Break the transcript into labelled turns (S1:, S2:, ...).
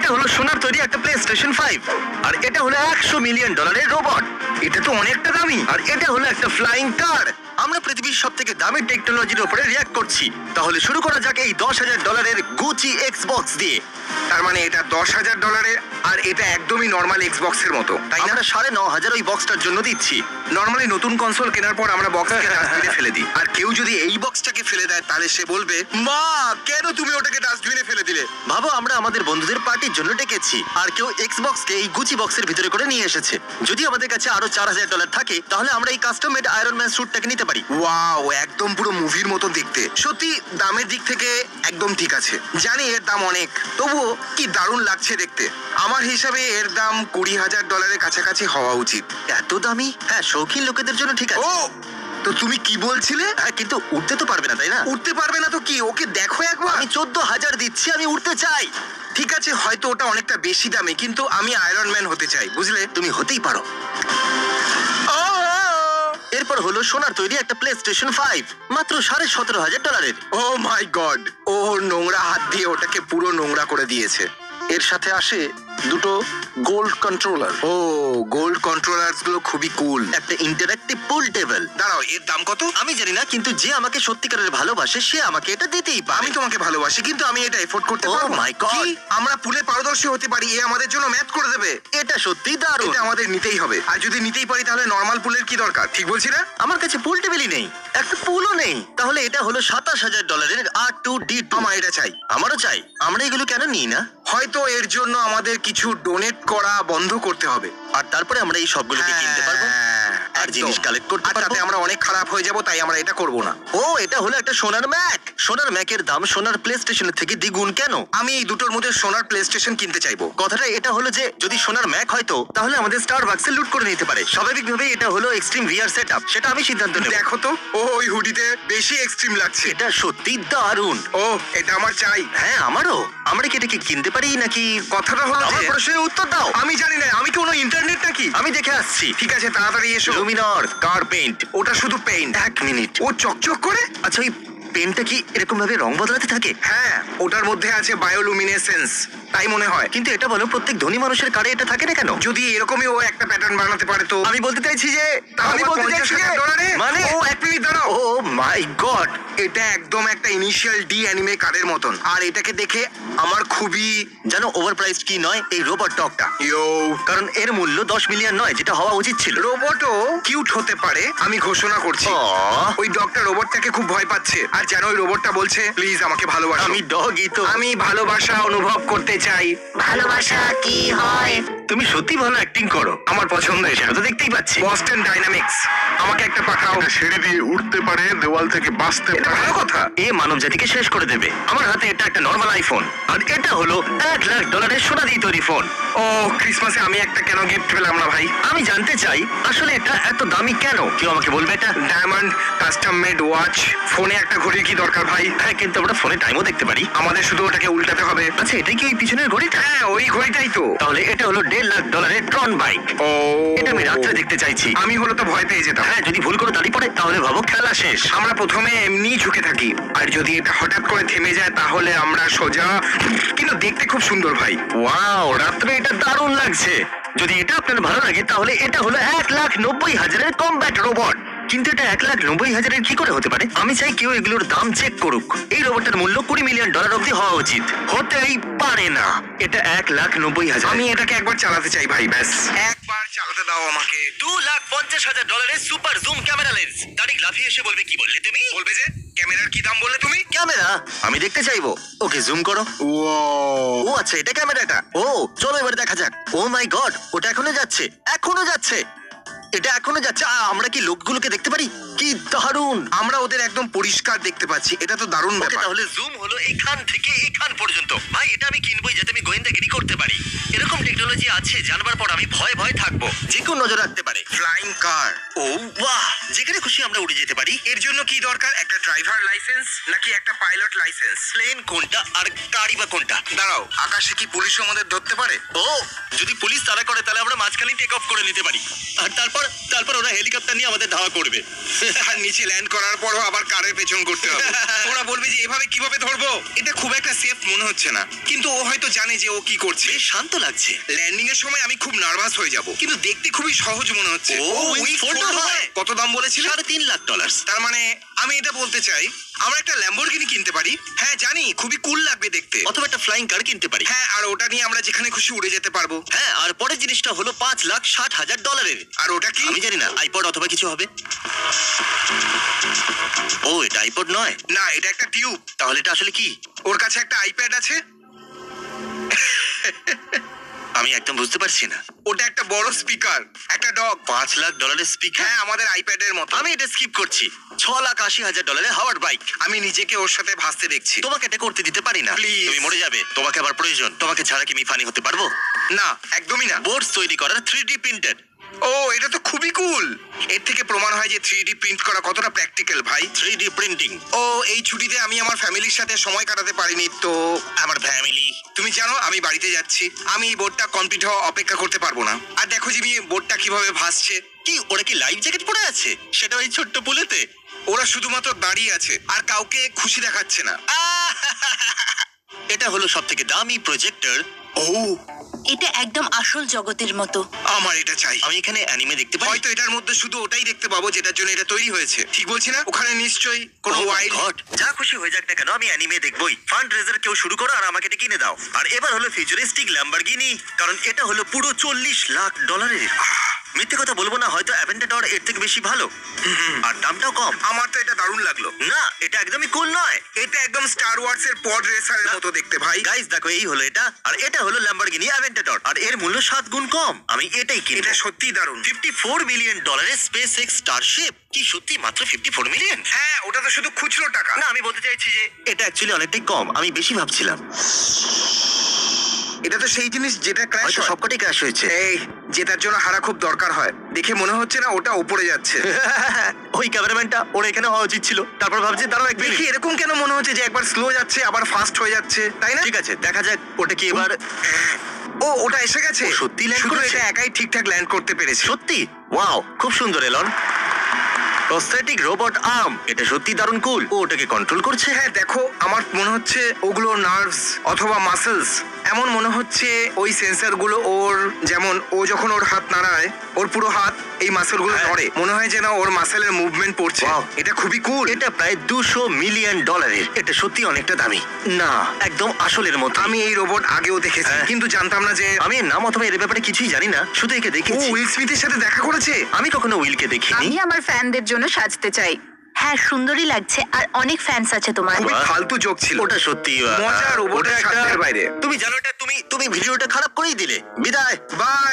S1: এটা হলো সোনার তৈরি একটা প্লে স্টেশন 5, আর এটা হলো $100 মিলিয়ন রোবট।
S2: এটা তো অনেকটা দামি।
S1: আর এটা হলো একটা ফ্লাইং কার। আমরা পৃথিবীর সব থেকে দামি টেকনোলজির উপরে রিয়াক্ট করছি। তাহলে শুরু করা যাক এই $10,000 গুচি এক্সবক্স দিয়ে।
S2: তার মানে এটা $10,000 আর এটা একদমই নর্মাল এক্সবক্সের মতো, তাই না?
S1: আমরা 9,500 ওই বক্সটার জন্য দিচ্ছি।
S2: নর্মালি নতুন কনসোল কেনার পর আমরা বক্সকে ডাস্টবিনে ফেলে দিই, আর কেউ যদি এই বক্সটাকে ফেলে দেয় তাহলে সে বলবে, মা কেন তুমি ওটাকে ডাস্টবিনে ফেলে দিলে?
S1: ভাবো, আমরা আমাদের বন্ধুদের পার্টির জন্য ডেকেছি, আর কেউ এক্সবক্সকে এই গুচি বক্সের ভিতরে করে নিয়ে এসেছে। যদি আমাদের কাছে আরো $4,000 থাকে, তাহলে আমরা এই কাস্টম মেড আয়রন ম্যান স্যুটটাকে নিতে পারি।
S2: ওয়াও, একদম পুরো মুভির মতো দেখতে। সত্যি দামের দিক থেকে একদম ঠিক আছে। জানি এর দাম অনেক, তবুও কি দারুণ লাগছে দেখতে। আমার হিসাবে এর দাম $20,000 কাছাকাছি হওয়া উচিত।
S1: এত দামি? হ্যাঁ, শৌখিন লোকেদের জন্য ঠিক আছে।
S2: ও, তো তুমি কি বলছিলে?
S1: হ্যাঁ, কিন্তু উঠতে তো পারবে না, তাই না?
S2: উঠতে পারবে না তো কি? ওকে দেখো একবার।
S1: আমি 14,000 দিচ্ছি, আমি উঠতে চাই।
S2: ঠিক আছে, হয়তো ওটা অনেকটা বেশি দামে, কিন্তু আমি আয়রন ম্যান হতে চাই, বুঝলে?
S1: তুমি হতেই পারো। এরপর হলো সোনার তৈরি একটা প্লে স্টেশন 5, মাত্র $17,500।
S2: ও মাই গড, ও নোংরা হাত দিয়ে ওটাকে পুরো নোংরা করে দিয়েছে।
S3: এর সাথে আসে দুটো গোল্ড কন্ট্রোলার।
S2: ও, গোল্ড কন্ট্রোলারস গুলো খুবই কুল।
S1: একটা ইন্টারঅ্যাক্টিভ পুল টেবিল।
S2: দাঁড়াও, এর দাম কত?
S1: আমি জানি না, কিন্তু যে আমাকে সত্যিকারের ভালোবাসে সে আমাকে এটা দিতেই পারে।
S2: আমি তোমাকে ভালোবাসি, কিন্তু আমি এটা এফোর্ড করতে
S1: Oh
S2: পারবো না।
S1: my God!
S2: কি? আমরা পুলে পারদর্শী হতে পারি, এ আমাদের জন্য ম্যাথ করে দেবে।
S1: এটা সত্যিই দারুণ।
S2: এটা আমাদের নিতেই হবে, আর যদি নিতেই পারি তাহলে নর্মাল পুলের কি দরকার? ঠিক বলছি না?
S1: আমার কাছে পুল টেবিলই নেই, একটা পুলও নেই। তাহলে এটা হলো $27,000 R2D2।
S2: আমার এটা চাই।
S1: আমারও চাই। আমরা এগুলো কেন নিই না?
S2: হয়তো এর জন্য আমাদের কিছু ডোনেট করা বন্ধ করতে হবে,
S1: আর তারপরে আমরা এই সবগুলোকে কিনতে পারবো আর জিনিস কালেক্ট করতে
S2: আর
S1: পারবো।
S2: তাতে আমরা অনেক খারাপ হয়ে যাব, তাই আমরা এটা করব না।
S1: ও, এটা হলো একটা সোনার ম্যাক। সোনার ম্যাকের দাম সোনার প্লে স্টেশনের থেকে দ্বিগুণ কেন?
S2: আমি এই দুটোর মধ্যে সোনার প্লে স্টেশন কিনতে চাইবো।
S1: কথাটা এটা হলো যে যদি সোনার ম্যাক হয়তো তাহলে আমাদের স্টারবাকসে লুট করে নিতে পারে। স্বাভাবিকভাবেই এটা হলো এক্সট্রিম ভিআর সেটআপ, সেটা আমি সিদ্ধান্ত নেব।
S2: দেখো তো, ও ওই হুডিতে বেশি এক্সট্রিম লাগছে।
S1: এটা সত্যি দারুণ।
S2: ও, এটা আমার চাই।
S1: হ্যাঁ, আমারও। আমরা কি এটাকে কিনতে পারি নাকি?
S2: কথাটা হলো
S1: আমার
S2: যে,
S1: প্রশ্নের উত্তর দাও।
S2: আমি জানি না, আমি কোনো ইন্টারনেট নাকি?
S1: আমি দেখে আসছি।
S2: ঠিক আছে, তাড়াতাড়ি এসো।
S1: লুমিনর কার পেইন্ট।
S2: ওটা শুধু পেইন্ট।
S1: 1 মিনিট।
S2: ও চকচক করে।
S1: আচ্ছা, ওই পেনটা কি এরকম ভাবে রং বদলাতে থাকে?
S2: হ্যাঁ, ওটার মধ্যে আছে বায়োলুমিনেসেন্স, তাই মনে হয়।
S1: কিন্তু এটা বলো, প্রত্যেক ধনী মানুষের কারে এটা থাকে না কেন?
S2: যদি এরকমই ও একটা প্যাটার্ন বানাতে পারে তো।
S1: আমি বলতে চাইছি যে
S2: তাহলে
S1: আমি বলতে চাইছি যে
S2: মানে ও এক মিনিট দাঁড়াও।
S1: ও মাই গড,
S2: এটা একদম একটা ইনিশিয়াল ডি অ্যানিমে কার্ডের মতন, আর এটাকে দেখে আমার খুবই
S1: জানো ওভার প্রাইস কি নয় এই রোবট ডগটা?
S2: ইয়ো,
S1: কারণ এর মূল্য 10 মিলিয়ন নয়, যেটা হওয়া উচিত ছিল।
S2: রোবটও কিউট হতে পারে, আমি ঘোষণা করছি।
S1: আহ,
S2: ওই ডগটা রোবটটাকে খুব ভয় পাচ্ছে, আর যেন ওই রোবটটা বলছে, প্লিজ আমাকে ভালোবাসো।
S1: আমি ডগই তো।
S2: আমি ভালোবাসা অনুভব করতে চাই।
S4: ভালোবাসা কি হয়?
S1: তুমি সত্যি ভালো অ্যাক্টিং করো, আমার পছন্দ হয়েছে, সেটা তো দেখতেই পাচ্ছি।
S2: বস্টন ডাইনামিক্স, আমাকে একটা পাঠাও।
S3: এটা সিঁড়ি দিয়ে উঠতে পারে, দেওয়াল থেকে বাঁচতে
S2: এটা
S3: পারে।
S2: ভালো কথা।
S1: এ মানব জাতিকে শেষ করে দেবে। আমার হাতে এটা একটা নর্মাল আইফোন, আর এটা হলো $1,00,000 সোনা দিয়ে তৈরি ফোন।
S2: ও, ক্রিসমাসে আমি একটা কেন গিফট পেলাম না ভাই?
S1: আমি জানতে চাই আসলে এটা এত দামি কেন? কেউ আমাকে বলবে এটা?
S2: Diamond custom made watch. ফোনে একটা ঘড়ির কি দরকার ভাই?
S1: হ্যাঁ, কিন্তু আমরা ফোনে টাইমও দেখতে পারি।
S2: আমাদের শুধু ওটাকে উল্টাতে হবে।
S1: আচ্ছা, এটা কি ওই পিছনের ঘড়িটা?
S2: হ্যাঁ, ওই ঘড়িটাই তো।
S1: তাহলে এটা হলো $1,50,000 ট্রন বাইক।
S2: ও,
S1: এটা আমি রাত্রে দেখতে চাইছি।
S2: আমি হলো তো ভয় পেয়ে যেতাম।
S1: হ্যাঁ, যদি ভুল করে দাঁড়িয়ে পড়ে তাহলে ভাবো খেলা শেষ।
S2: আমরা প্রথমে এমনি ঝুঁকে থাকি, আর যদি এটা হঠাৎ করে থেমে যায় তাহলে আমরা সোজা। কিন্তু দেখতে খুব সুন্দর ভাই।
S1: ওয়াও, রাত্রে এটা দারুণ লাগছে। যদি এটা আপনার ভালো লাগে তাহলে এটা হলো 1,90,000 কমব্যাট রোবট। কিন্তু এটা 1,90,000 কি করে হতে পারে? আমি চাই কেউ এগুলোর দাম চেক করুক। এই রোবটটার মূল্য $20 মিলিয়ন অব্দি হওয়া উচিত। হতেই পারে না। এটা 1,90,000।
S2: আমি এটাকে একবার চালাতে চাই ভাই, ব্যাস একবার চালাতে দাও আমাকে।
S1: $2,50,000 সুপার জুম ক্যামেরা লেন্স। তারিখ লাফিয়ে এসে বলবে, কি বললে তুমি?
S2: বলবে যে ক্যামেরার কি দাম বললে তুমি?
S1: ক্যামেরা আমি দেখতে চাইবো। ওকে, জুম করো। ও আচ্ছা, এটা ক্যামেরাটা। ও, চলো এবার দেখা যাক। ও মাই গড, ওটা এখনো যাচ্ছে, এখনো যাচ্ছে। এটা এখনো যাচ্ছে। আমরা কি লোকগুলোকে দেখতে পারি? কি দারুণ!
S2: আমরা ওদের একদম পরিষ্কার দেখতে পাচ্ছি, এটা তো দারুণ
S1: ওকে,
S2: ব্যাপার।
S1: তাহলে জুম হলো এখান থেকে এখান পর্যন্ত। ভাই, এটা আমি কিনবই যাতে আমি গোয়েন্দাগিরি করতে পারি। এরকম টেকনোলজি আছে জানবার পর আমি ভয় ভয় থাকবো, যে কেউ নজর রাখতে পারে।
S2: ফ্লাইং কার,
S1: ও বাহ, যেখানে খুশি আমরা উড়ে যেতে পারি।
S2: এর জন্য কি দরকার? একটা ড্রাইভার লাইসেন্স নাকি একটা পাইলট লাইসেন্স?
S1: প্লেন কোনটা আর গাড়ি বা কোনটা?
S2: দাঁড়াও, আকাশে কি পুলিশ আমাদের ধরতে পারে?
S1: ও, যদি পুলিশ তাড়া করে তাহলে আমরা মাঝখানে টেক অফ করে নিতে পারি, আর তারপর ওরা হেলিকপ্টার নিয়ে আমাদের ধাওয়া করবে।
S2: আর নিচে ল্যান্ড করার পরও আবার কারের পেছন করতে হবে। ওরা বলবে যে এভাবে কিভাবে ধরবো? এটা খুব একটা সেফ মনে হচ্ছে না, কিন্তু ও হয়তো জানে যে ও কি করছে।
S1: বেশ শান্ত লাগছে।
S2: ল্যান্ডিং এর সময় আমি খুব নার্ভাস হয়ে যাব, কিন্তু দেখতে খুবই সহজ মনে হচ্ছে।
S1: ও, wing fold হয়?
S2: কত দাম বলেছিল?
S1: $3.5 লাখ।
S2: তার মানে আমি এটা বলতে চাই আমরা একটা ল্যাম্বরগিনি কিনতে পারি। হ্যাঁ জানি, খুবই কুল লাগবে দেখতে।
S1: অথবা একটা ফ্লাইং কার কিনতে পারি।
S2: হ্যাঁ, আর ওটা নিয়ে আমরা যেখানে খুশি উড়ে যেতে পারবো।
S1: হ্যাঁ, আর পরের জিনিসটা হলো $5,60,000।
S2: আর ওটা কি?
S1: আমি জানি না, আইপড অথবা কিছু হবে। ও, এটা আইপড নয়।
S2: না, এটা একটা টিউব।
S1: তাহলে এটা আসলে কি?
S2: ওর কাছে একটা আইপ্যাড আছে।
S1: আমি একদম বুঝতে পারছি না।
S2: ওটা একটা বড় স্পিকার, একটা ডগ।
S1: $5,00,000 স্পিকার?
S2: হ্যাঁ, আমাদের আইপ্যাডের মতো।
S1: আমি এটা স্কিপ করছি। $6,80,000 হাওয়ার্ড বাইক।
S2: আমি নিজেকে ওর সাথে ভাসতে দেখছি।
S1: তোমাকে এটা করতে দিতে পারি না।
S2: Please.
S1: তুমি মরে যাবে। তোমাকে আবার প্রয়োজন। তোমাকে ছাড়া কি আমি ফানি হতে পারবো?
S2: না, একদমই না।
S1: বোর্ডস তৈরি করার 3D প্রিন্টেড।
S2: ও, এটা তো খুবই কুল। এর থেকে প্রমাণ হয় যে 3D প্রিন্ট করা কতটা প্র্যাকটিক্যাল, ভাই।
S1: 3D printing.
S2: ও, এই ছুটিতে আমি আমার ফ্যামিলির সাথে সময় কাটাতে পারিনি তো।
S1: আমার ফ্যামিলি।
S2: তুমি জানো আমি বাড়িতে যাচ্ছি। আমি এই বোর্ডটা কমপ্লিট হওয়া অপেক্ষা করতে পারবো না। আর দেখো জিমি, বোর্ডটা কিভাবে ভাসছে।
S1: কি, ওরা কি লাইফ জ্যাকেট পরে আছে? সেটা ওই ছোট্ট পুলেতে।
S2: ওরা শুধুমাত্র দাঁড়িয়ে আছে আর কাউকে খুশি দেখাচ্ছে না।
S1: এটা হলো সবথেকে দামি প্রজেক্টর।
S2: ও,
S4: এটা একদম আসল জগতের মতো।
S2: আমার এটা চাই।
S1: আমি এখানে অ্যানিমে দেখতে পাই।
S2: হয়তো এটার মধ্যে শুধু ওটাই দেখতে পাবো যেটার জন্য এটা তৈরি হয়েছে। ঠিক বলছি না? ওখানে নিশ্চয়ই কোনো
S1: Oh my
S2: ওয়াইল্ড।
S1: God! যা খুশি হয়ে যাক না কেন, আমি অ্যানিমে দেখবই। ফান্ড রেজার কেউ শুরু করো আর আমাকে এটা কিনে দাও। আর এবার হলো ফিউচারিস্টিক ল্যাম্বরগিনি, কারণ এটা হলো পুরো $40,00,000। মিথ্যে কথা বলবো না, হয়তো অ্যাভেন্টাডর এর থেকে বেশি ভালো, আর দামটাও কম।
S2: আমার তো এটা দারুণ লাগলো।
S1: না, এটা একদমই কুল নয়।
S2: এটা একদম স্টার ওয়ার্স এর পড রেসারের মতো দেখতে, ভাই।
S1: গাইস দেখো, এই হলো এটা, আর এটা হলো ল্যাম্বরগিনি অ্যাভেন্টাডর, আর এর মূল্য 7 গুণ কম। আমি এটাই কিনবো।
S2: এটা সত্যিই দারুণ।
S1: $54 মিলিয়ন স্পেস এক্স স্টারশিপ। কি সত্যি মাত্র 54 মিলিয়ন?
S2: হ্যাঁ, ওটা তো শুধু খুচরো টাকা।
S1: না, আমি বলতে চাইছি যে এটা অ্যাকচুয়ালি অনেকটাই কম। আমি বেশি ভাবছিলাম।
S2: এটা তো সেই জিনিস যেটা ক্র্যাশ
S1: হয়তো
S2: হয়।
S1: সবকটাই ক্র্যাশ হয়েছে।
S2: এই, জেতার জন্য হারা খুব দরকার হয়। দেখে মনে হচ্ছে না ওটা উপরে যাচ্ছে।
S1: ওই ক্যামেরাম্যানটা ওর এখানে হওয়া উচিত ছিল। তারপর ভাবছি দাঁড়াও এক
S2: দেখি
S1: মিনিট।
S2: এরকম কেন মনে হচ্ছে যে একবার স্লো যাচ্ছে আবার ফাস্ট হয়ে যাচ্ছে, তাই না?
S1: ঠিক আছে, দেখা যাক ওটা কি এবার।
S2: ও, ওটা এসে গেছে।
S1: ও, সত্যি land
S2: শুধু
S1: করেছে?
S2: এটা একাই ঠিকঠাক ল্যান্ড করতে পেরেছে।
S1: সত্যি? ওয়াও, খুব সুন্দর এলন। প্রস্থেটিক রোবট আর্ম, এটা সত্যি দারুণ কুল। ও ওটাকে কন্ট্রোল করছে।
S2: হ্যাঁ, দেখো, আমার মনে হচ্ছে ওগুলো নার্ভস অথবা মাসেলস। এমন মনে হচ্ছে ওই সেন্সরগুলো ওর, যেমন ও যখন ওর হাত নাড়ায় ওর পুরো হাত এই মাসেলগুলো
S1: হ্যাঁ।
S2: নড়ে। মনে হয় যেন ওর মাসেলের মুভমেন্ট পড়ছে।
S1: Wow.
S2: এটা খুবই কুল।
S1: এটা প্রায় $200 মিলিয়ন। এটা সত্যি অনেকটা দামি। না, একদম আসলের মতো।
S2: আমি এই রোবট আগেও দেখেছি,
S1: হ্যাঁ।
S2: কিন্তু জানতাম না যে
S1: আমি এর নাম অথবা এর ব্যাপারে কিছুই জানি না, শুধু একে
S2: ও
S1: দেখেছি।
S2: উইল স্মিথের সাথে দেখা করেছে।
S1: আমি কখনো উইলকে দেখিনি।
S5: আমি আমার ফ্যানদের জন্য সাজতে চাই।
S4: হ্যাঁ, সুন্দরই লাগছে, আর অনেক ফ্যান্স আছে তোমার।
S2: খুবই
S1: বাহ।
S2: ফালতু জোক ছিল।
S1: ওটা সত্যি
S2: মজা, রোবটের
S1: ওটা একটা-
S2: সাধ্যের বাইরে।
S1: তুমি জানো এটা, তুমি ভিডিওটা খারাপ করেই দিলে। বিদায়।
S2: বাই।